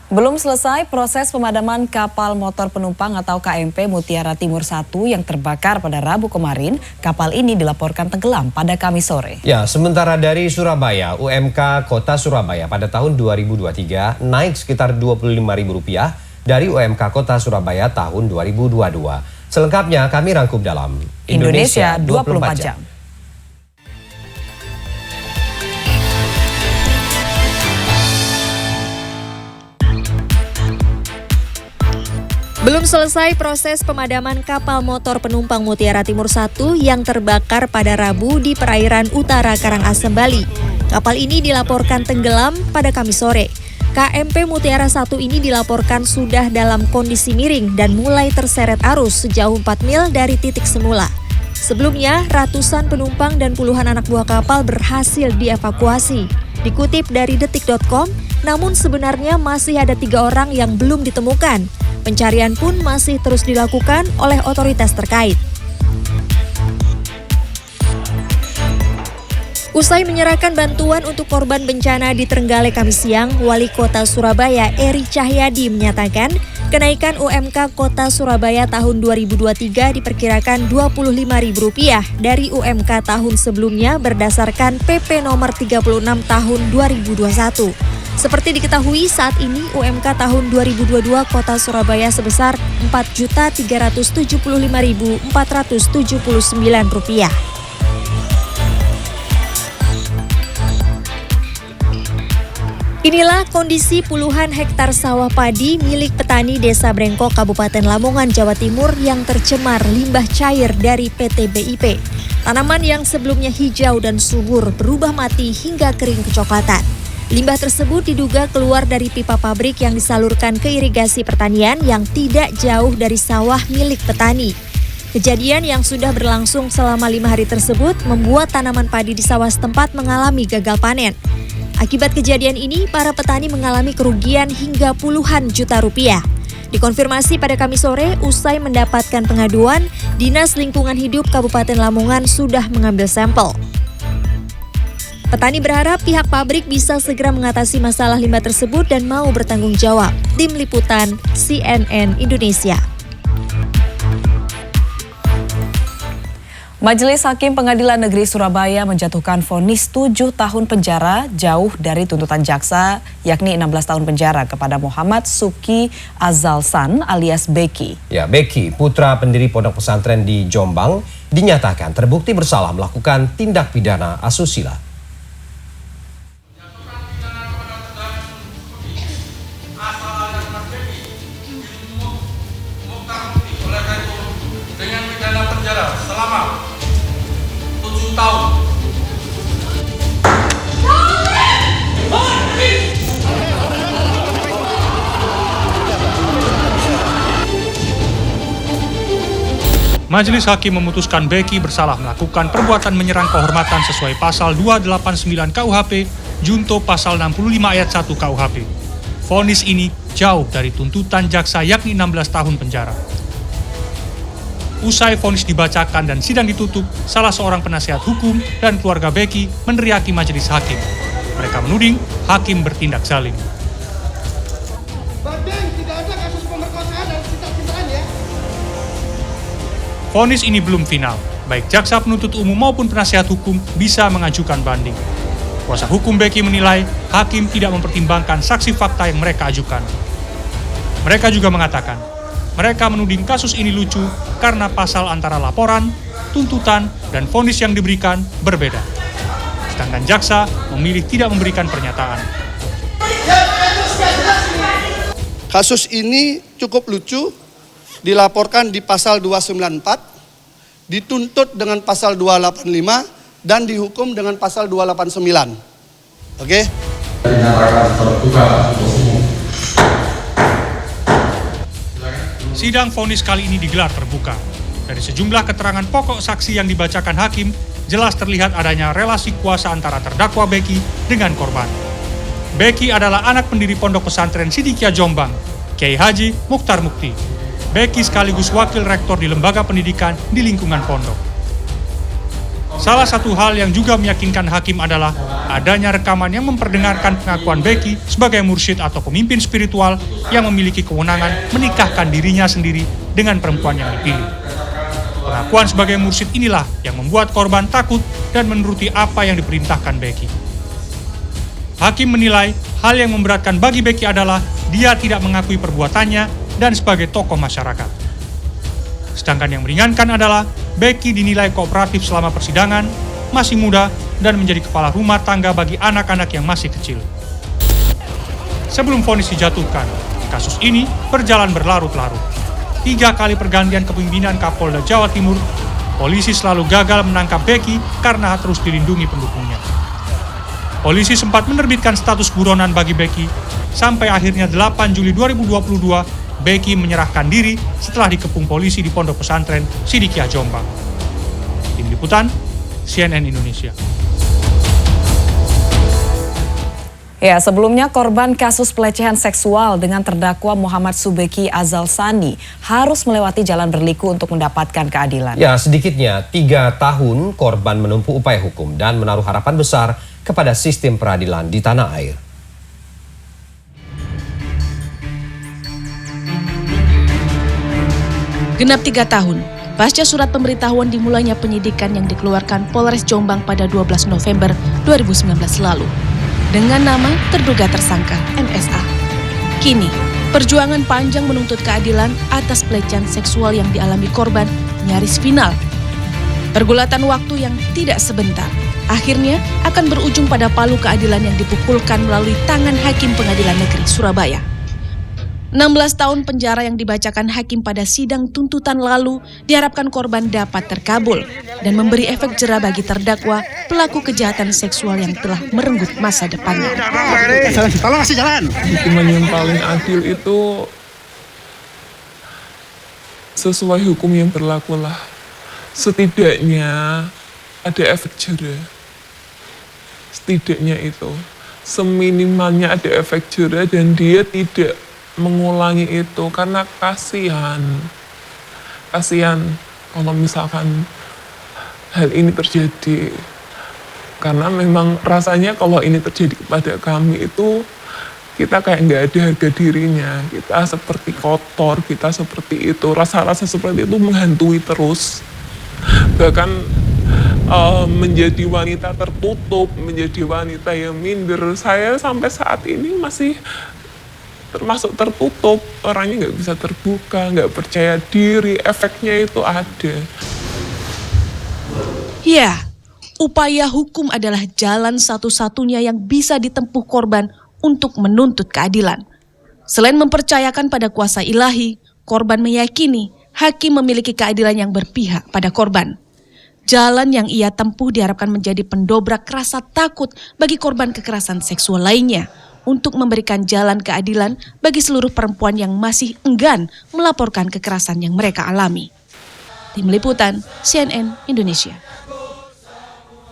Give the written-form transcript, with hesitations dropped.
Belum selesai proses pemadaman kapal motor penumpang atau KMP Mutiara Timur 1 yang terbakar pada Rabu kemarin. Kapal ini dilaporkan tenggelam pada Kamis sore. Ya, sementara dari Surabaya, UMK Kota Surabaya pada tahun 2023 naik sekitar Rp25.000 dari UMK Kota Surabaya tahun 2022. Selengkapnya kami rangkum dalam Indonesia 24 jam. Belum selesai proses pemadaman kapal motor penumpang Mutiara Timur 1 yang terbakar pada Rabu di perairan utara Karangasem, Bali. Kapal ini dilaporkan tenggelam pada Kamis sore. KMP Mutiara 1 ini dilaporkan sudah dalam kondisi miring dan mulai terseret arus sejauh 4 mil dari titik semula. Sebelumnya, ratusan penumpang dan puluhan anak buah kapal berhasil dievakuasi. Dikutip dari detik.com, namun sebenarnya masih ada 3 orang yang belum ditemukan. Pencarian pun masih terus dilakukan oleh otoritas terkait. Usai menyerahkan bantuan untuk korban bencana di Trenggalek Kamis siang, Wali Kota Surabaya Eri Cahyadi menyatakan kenaikan UMK Kota Surabaya tahun 2023 diperkirakan Rp25.000 dari UMK tahun sebelumnya berdasarkan PP nomor 36 tahun 2021. Seperti diketahui, saat ini UMK tahun 2022 Kota Surabaya sebesar Rp4.375.479. Inilah kondisi puluhan hektar sawah padi milik petani Desa Brengkok, Kabupaten Lamongan, Jawa Timur yang tercemar limbah cair dari PT BIP. Tanaman yang sebelumnya hijau dan subur berubah mati hingga kering kecoklatan. Limbah tersebut diduga keluar dari pipa pabrik yang disalurkan ke irigasi pertanian yang tidak jauh dari sawah milik petani. Kejadian yang sudah berlangsung selama 5 hari tersebut membuat tanaman padi di sawah setempat mengalami gagal panen. Akibat kejadian ini, para petani mengalami kerugian hingga puluhan juta rupiah. Dikonfirmasi pada Kamis sore, usai mendapatkan pengaduan, Dinas Lingkungan Hidup Kabupaten Lamongan sudah mengambil sampel. Petani berharap pihak pabrik bisa segera mengatasi masalah limbah tersebut dan mau bertanggung jawab. Tim Liputan CNN Indonesia. Majelis Hakim Pengadilan Negeri Surabaya menjatuhkan vonis 7 tahun penjara jauh dari tuntutan jaksa, yakni 16 tahun penjara kepada Muhammad Suki Azalsan alias Beki. Ya, Beki, putra pendiri pondok pesantren di Jombang, dinyatakan terbukti bersalah melakukan tindak pidana asusila. Dengan pidana penjara selama 7 tahun. Majelis Hakim memutuskan Beki bersalah melakukan perbuatan menyerang kehormatan sesuai pasal 289 KUHP, junto pasal 65 ayat 1 KUHP. Vonis ini jauh dari tuntutan jaksa yakni 16 tahun penjara. Usai vonis dibacakan dan sidang ditutup, salah seorang penasihat hukum dan keluarga Beki meneriaki majelis hakim. Mereka menuding hakim bertindak zalim. Banding, tidak ada kasus pemerkosaan dan cinta-cintaan ya. Vonis ini belum final. Baik jaksa penuntut umum maupun penasihat hukum bisa mengajukan banding. Kuasa hukum Beki menilai hakim tidak mempertimbangkan saksi fakta yang mereka ajukan. Mereka juga mengatakan, mereka menuding kasus ini lucu karena pasal antara laporan, tuntutan, dan vonis yang diberikan berbeda. Sedangkan jaksa memilih tidak memberikan pernyataan. Kasus ini cukup lucu, dilaporkan di pasal 294, dituntut dengan pasal 285, dan dihukum dengan pasal 289. Oke? Dinyatakan terbuka untuk umum. Sidang vonis kali ini digelar terbuka. Dari sejumlah keterangan pokok saksi yang dibacakan hakim, jelas terlihat adanya relasi kuasa antara terdakwa Beki dengan korban. Beki adalah anak pendiri pondok pesantren Sidikia Jombang, Kiai Haji Mukhtar Mukti. Beki sekaligus wakil rektor di lembaga pendidikan di lingkungan pondok. Salah satu hal yang juga meyakinkan hakim adalah adanya rekaman yang memperdengarkan pengakuan Becky sebagai mursyid atau pemimpin spiritual yang memiliki kewenangan menikahkan dirinya sendiri dengan perempuan yang dipilih. Pengakuan sebagai mursyid inilah yang membuat korban takut dan menuruti apa yang diperintahkan Becky. Hakim menilai hal yang memberatkan bagi Becky adalah dia tidak mengakui perbuatannya dan sebagai tokoh masyarakat. Sedangkan yang meringankan adalah Becky dinilai kooperatif selama persidangan, masih muda, dan menjadi kepala rumah tangga bagi anak-anak yang masih kecil. Sebelum vonis dijatuhkan, kasus ini berjalan berlarut-larut. 3 kali pergantian kepemimpinan Kapolda Jawa Timur, polisi selalu gagal menangkap Becky karena terus dilindungi pendukungnya. Polisi sempat menerbitkan status buronan bagi Becky, sampai akhirnya 8 Juli 2022, Becky menyerahkan diri setelah dikepung polisi di Pondok Pesantren Sidikiah Jombang. Tim Liputan, CNN Indonesia. Ya, sebelumnya korban kasus pelecehan seksual dengan terdakwa Muhammad Subeki Azal Sani harus melewati jalan berliku untuk mendapatkan keadilan. Ya, sedikitnya 3 tahun korban menempuh upaya hukum dan menaruh harapan besar kepada sistem peradilan di tanah air. Genap 3 tahun, pasca surat pemberitahuan dimulainya penyidikan yang dikeluarkan Polres Jombang pada 12 November 2019 lalu. Dengan nama terduga tersangka MSA. Kini, perjuangan panjang menuntut keadilan atas pelecehan seksual yang dialami korban nyaris final. Pergulatan waktu yang tidak sebentar, akhirnya akan berujung pada palu keadilan yang dipukulkan melalui tangan Hakim Pengadilan Negeri Surabaya. 16 tahun penjara yang dibacakan hakim pada sidang tuntutan lalu diharapkan korban dapat terkabul dan memberi efek jera bagi terdakwa pelaku kejahatan seksual yang telah merenggut masa depannya. Tolong kasih jalan. Hukuman yang paling adil itu sesuai hukum yang berlaku lah. Setidaknya ada efek jera. Setidaknya itu. Seminimalnya ada efek jera dan dia tidak mengulangi itu karena kasihan kalau misalkan hal ini terjadi, karena memang rasanya kalau ini terjadi kepada kami itu kita kayak nggak ada harga dirinya, kita seperti kotor, kita seperti itu, rasa-rasa seperti itu menghantui terus, bahkan menjadi wanita tertutup, menjadi wanita yang minder. Saya sampai saat ini masih termasuk tertutup, orangnya nggak bisa terbuka, nggak percaya diri, efeknya itu ada. Ya, upaya hukum adalah jalan satu-satunya yang bisa ditempuh korban untuk menuntut keadilan. Selain mempercayakan pada kuasa ilahi, korban meyakini hakim memiliki keadilan yang berpihak pada korban. Jalan yang ia tempuh diharapkan menjadi pendobrak rasa takut bagi korban kekerasan seksual lainnya, untuk memberikan jalan keadilan bagi seluruh perempuan yang masih enggan melaporkan kekerasan yang mereka alami. Tim Liputan, CNN Indonesia.